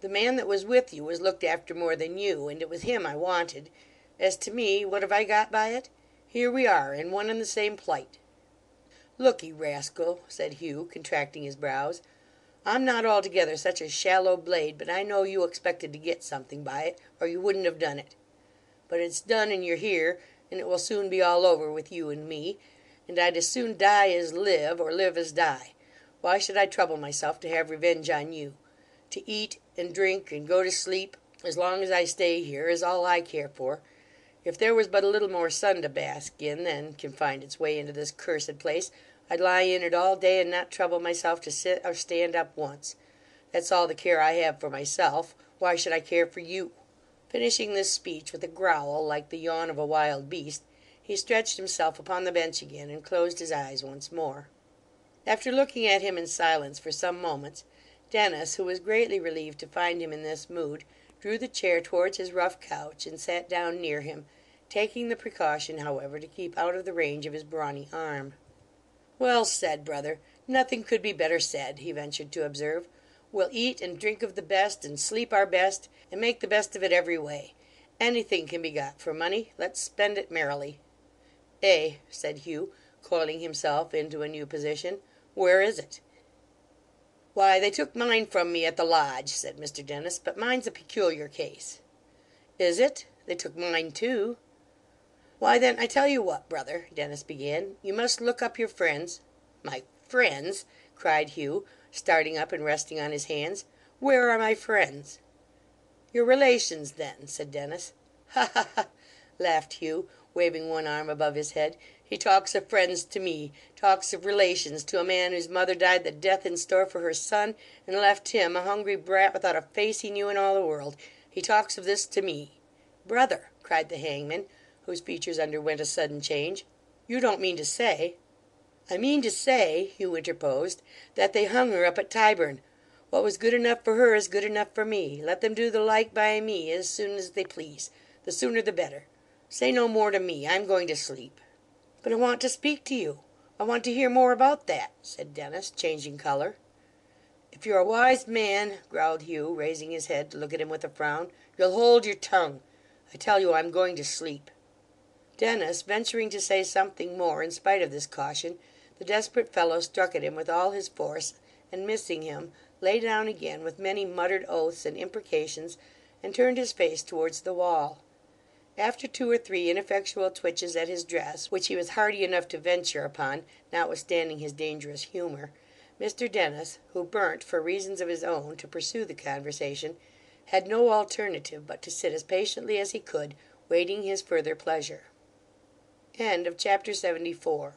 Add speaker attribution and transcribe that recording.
Speaker 1: The man that was with you was looked after more than you, and it was him I wanted. As to me, what have I got by it? Here we are, in one and the same plight." "Look'ee, rascal," said Hugh, contracting his brows, "I'm not altogether such a shallow blade, but I know you expected to get something by it, or you wouldn't have done it. But it's done, and you're here, and it will soon be all over with you and me, and I'd as soon die as live, or live as die. Why should I trouble myself to have revenge on you? To eat and drink and go to sleep, as long as I stay here, is all I care for. If there was but a little more sun to bask in than can find its way into this cursed place, I'd lie in it all day and not trouble myself to sit or stand up once. That's all the care I have for myself. Why should I care for you?" Finishing this speech with a growl like the yawn of a wild beast, he stretched himself upon the bench again and closed his eyes once more. After looking at him in silence for some moments, Dennis, who was greatly relieved to find him in this mood, drew the chair towards his rough couch and sat down near him, taking the precaution, however, to keep out of the range of his brawny arm. "Well said, brother. Nothing could be better said," he ventured to observe. "We'll eat and drink of the best, and sleep our best, and make the best of it every way. Anything can be got for money. Let's spend it merrily." "Eh," said Hugh, coiling himself into a new position. "Where is it?" "Why, they took mine from me at the lodge," said Mr. Dennis, "but mine's a peculiar case." "Is it? They took mine, too." "Why, then, I tell you what, brother," Dennis began, "you must look up your friends—" "My friends!" cried Hugh, starting up and resting on his hands. "Where are my friends?" "Your relations, then," said Dennis. "Ha, ha, ha!" laughed Hugh, waving one arm above his head. "He talks of friends to me, talks of relations to a man whose mother died the death in store for her son, and left him, a hungry brat, without a face he knew in all the world. He talks of this to me." "Brother," cried the hangman, whose features underwent a sudden change, "you don't mean to say—" "I mean to say," Hugh interposed, "that they hung her up at Tyburn. What was good enough for her is good enough for me. Let them do the like by me as soon as they please. The sooner the better. Say no more to me. I'm going to sleep." "But I want to speak to you. I want to hear more about that," said Dennis, changing colour. "If you're a wise man," growled Hugh, raising his head to look at him with a frown, "you'll hold your tongue. I tell you I'm going to sleep." Dennis, venturing to say something more in spite of this caution, the desperate fellow struck at him with all his force, and missing him, lay down again with many muttered oaths and imprecations, and turned his face towards the wall. After 2 or 3 ineffectual twitches at his dress, which he was hardy enough to venture upon, notwithstanding his dangerous humour, Mr. Dennis, who burnt, for reasons of his own, to pursue the conversation, had no alternative but to sit as patiently as he could, waiting his further pleasure. Chapter 74